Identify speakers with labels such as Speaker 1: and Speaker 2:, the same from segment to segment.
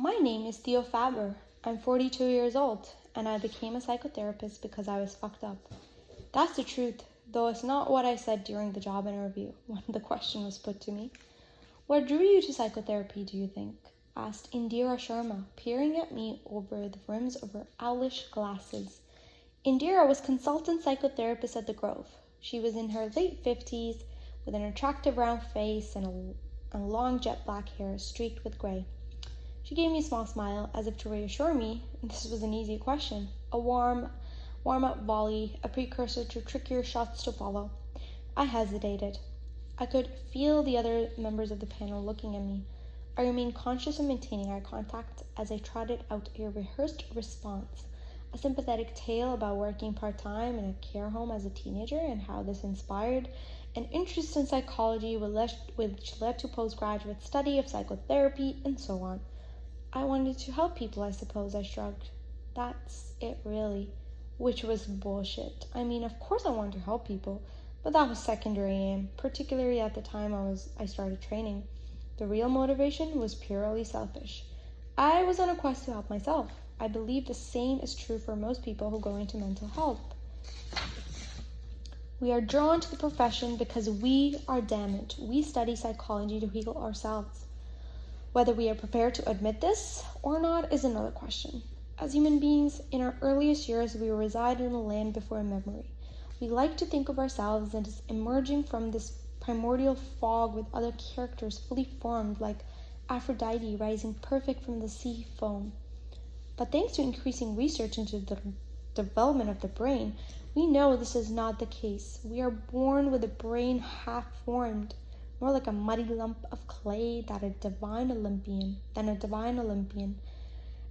Speaker 1: My name is Theo Faber. I'm 42 years old, and I became a psychotherapist because I was fucked up. That's the truth, though it's not what I said during the job interview when the question was put to me. What drew you to psychotherapy, do you think? Asked Indira Sharma, peering at me over the rims of her owlish glasses. Indira was consultant psychotherapist at the Grove. She was in her late 50s, with an attractive round face and long jet black hair streaked with gray. She gave me a small smile, as if to reassure me this was an easy question, a warm-up volley, a precursor to trickier shots to follow. I hesitated. I could feel the other members of the panel looking at me. I remained conscious of maintaining eye contact as I trotted out a rehearsed response, a sympathetic tale about working part-time in a care home as a teenager and how this inspired an interest in psychology which led to postgraduate study of psychotherapy and so on. I wanted to help people, I suppose, I shrugged. That's it, really. Which was bullshit. I mean, of course I wanted to help people, but that was secondary aim, particularly at the time I started training. The real motivation was purely selfish. I was on a quest to help myself. I believe the same is true for most people who go into mental health. We are drawn to the profession because we are damaged. We study psychology to heal ourselves. Whether we are prepared to admit this or not is another question. As human beings, in our earliest years, we reside in a land before memory. We like to think of ourselves as emerging from this primordial fog with other characters fully formed, like Aphrodite rising perfect from the sea foam. But thanks to increasing research into the development of the brain, we know this is not the case. We are born with a brain half-formed, more like a muddy lump of clay than a divine Olympian.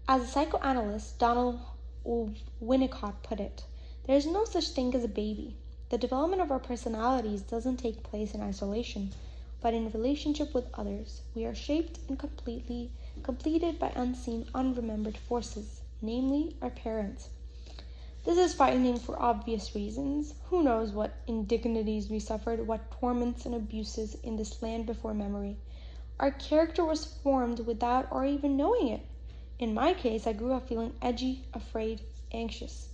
Speaker 1: As a psychoanalyst, Donald Winnicott put it, there is no such thing as a baby. The development of our personalities doesn't take place in isolation, but in relationship with others. We are shaped and completed by unseen, unremembered forces, namely our parents. This is frightening for obvious reasons. Who knows what indignities we suffered, what torments and abuses in this land before memory. Our character was formed without our even knowing it. In my case, I grew up feeling edgy, afraid, anxious.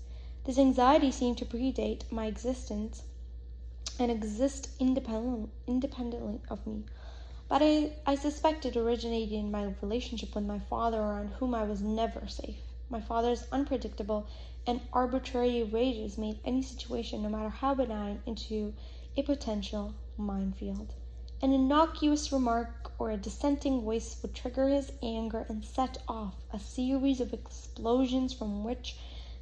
Speaker 1: This anxiety seemed to predate my existence and exist independently of me. But I suspect it originated in my relationship with my father, around whom I was never safe. My father's unpredictable and arbitrary rages made any situation, no matter how benign, into a potential minefield. An innocuous remark or a dissenting voice would trigger his anger and set off a series of explosions from which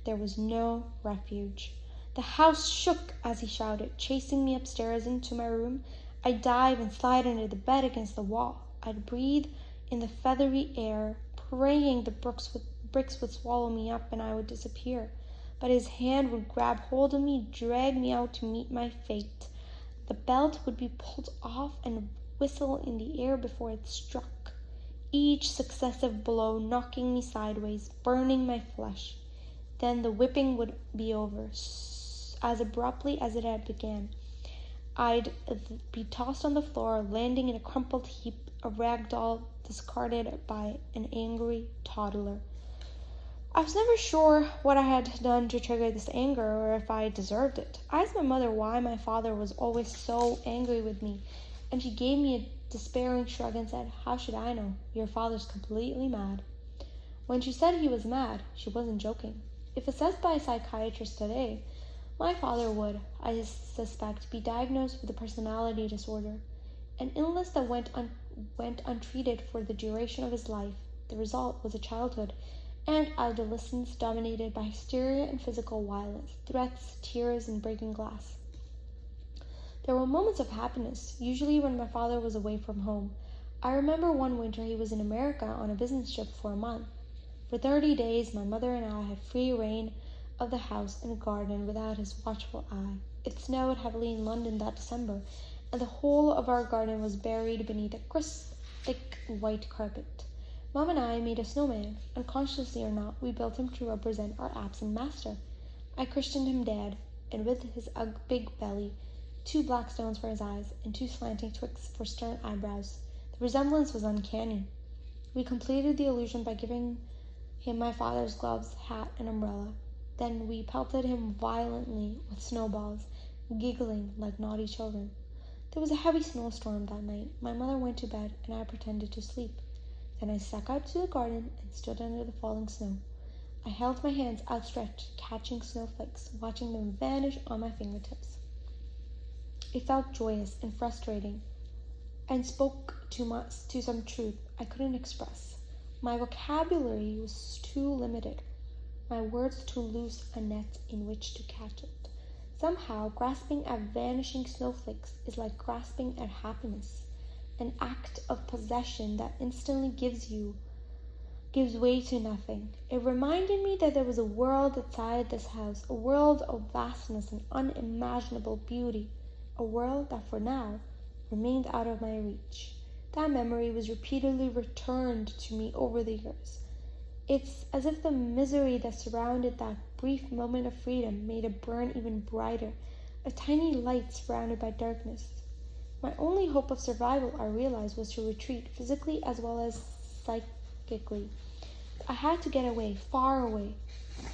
Speaker 1: there was no refuge. The house shook as he shouted, chasing me upstairs into my room. I'd dive and slide under the bed against the wall. I'd breathe in the feathery air, praying the bricks would swallow me up and I would disappear. But his hand would grab hold of me, drag me out to meet my fate. The belt would be pulled off and whistle in the air before it struck, each successive blow knocking me sideways, burning my flesh. Then the whipping would be over, as abruptly as it had begun. I'd be tossed on the floor, landing in a crumpled heap, a rag doll discarded by an angry toddler. I was never sure what I had done to trigger this anger or if I deserved it. I asked my mother why my father was always so angry with me, and she gave me a despairing shrug and said, "How should I know? Your father's completely mad." When she said he was mad, she wasn't joking. If assessed by a psychiatrist today, my father would, I suspect, be diagnosed with a personality disorder, an illness that went untreated for the duration of his life. The result was a childhood and adolescence dominated by hysteria and physical violence, threats, tears, and breaking glass. There were moments of happiness, usually when my father was away from home. I remember one winter he was in America on a business trip for a month. For 30 days, my mother and I had free reign of the house and garden without his watchful eye. It snowed heavily in London that December, and the whole of our garden was buried beneath a crisp, thick white carpet. Mom and I made a snowman. Unconsciously or not, we built him to represent our absent master. I christened him Dad, and with his big belly, 2 black stones for his eyes, and 2 slanting twigs for stern eyebrows. The resemblance was uncanny. We completed the illusion by giving him my father's gloves, hat, and umbrella. Then we pelted him violently with snowballs, giggling like naughty children. There was a heavy snowstorm that night. My mother went to bed, and I pretended to sleep. Then I snuck out to the garden and stood under the falling snow. I held my hands outstretched, catching snowflakes, watching them vanish on my fingertips. It felt joyous and frustrating, and spoke to some truth I couldn't express. My vocabulary was too limited, my words too loose a net in which to catch it. Somehow, grasping at vanishing snowflakes is like grasping at happiness, an act of possession that instantly gives way to nothing. It reminded me that there was a world outside this house, a world of vastness and unimaginable beauty, a world that for now remained out of my reach. That memory was repeatedly returned to me over the years. It's as if the misery that surrounded that brief moment of freedom made it burn even brighter, a tiny light surrounded by darkness. My only hope of survival, I realized, was to retreat, physically as well as psychically. I had to get away, far away.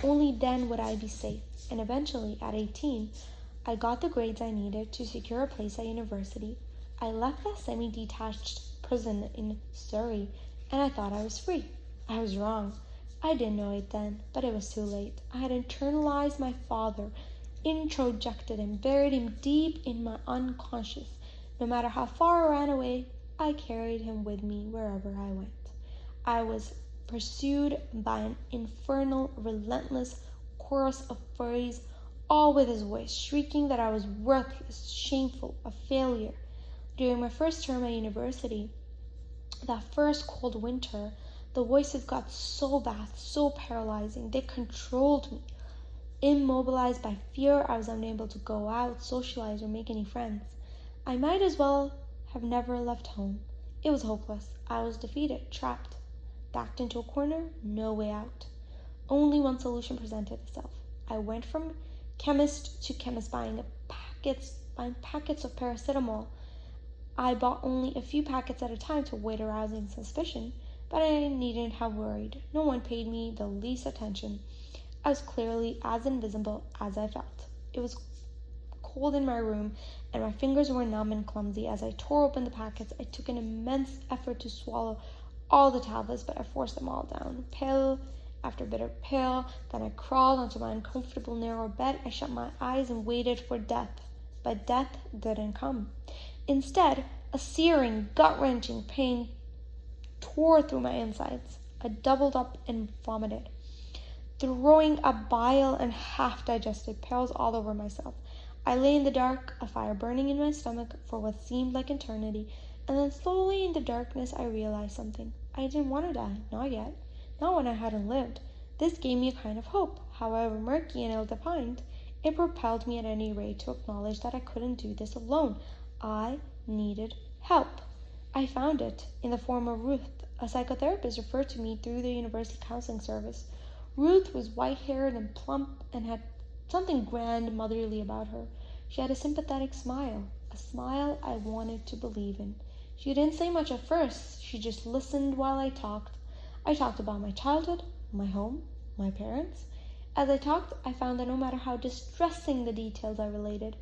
Speaker 1: Only then would I be safe. And eventually, at 18, I got the grades I needed to secure a place at university. I left that semi-detached prison in Surrey, and I thought I was free. I was wrong. I didn't know it then, but it was too late. I had internalized my father, introjected him, buried him deep in my unconscious. No matter how far I ran away, I carried him with me wherever I went. I was pursued by an infernal, relentless chorus of furries, all with his voice, shrieking that I was worthless, shameful, a failure. During my first term at university, that first cold winter, the voices got so bad, so paralyzing, they controlled me. Immobilized by fear, I was unable to go out, socialize, or make any friends. I might as well have never left home. It was hopeless. I was defeated, trapped. Backed into a corner, no way out. Only one solution presented itself. I went from chemist to chemist buying packets of paracetamol. I bought only a few packets at a time to avoid arousing suspicion, but I needn't have worried. No one paid me the least attention. I was clearly as invisible as I felt. It was cold in my room, and my fingers were numb and clumsy. As I tore open the packets, I took an immense effort to swallow all the tablets, but I forced them all down, pill after bitter pill. Then I crawled onto my uncomfortable narrow bed. I shut my eyes and waited for death, but death didn't come. Instead, a searing, gut-wrenching pain tore through my insides. I doubled up and vomited, throwing up bile and half-digested pills all over myself. I lay in the dark, a fire burning in my stomach for what seemed like eternity, and then slowly in the darkness I realized something. I didn't want to die, not yet, not when I hadn't lived. This gave me a kind of hope, however murky and ill-defined. It propelled me at any rate to acknowledge that I couldn't do this alone. I needed help. I found it in the form of Ruth, a psychotherapist referred to me through the university counseling service. Ruth was white-haired and plump and had something grand motherly about her. She had a sympathetic smile, a smile I wanted to believe in. She didn't say much at first. She just listened while I talked. I talked about my childhood, my home, my parents. As I talked, I found that no matter how distressing the details I related,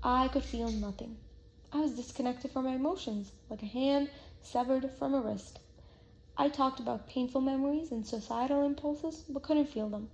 Speaker 1: I could feel nothing. I was disconnected from my emotions, like a hand severed from a wrist. I talked about painful memories and societal impulses, but couldn't feel them.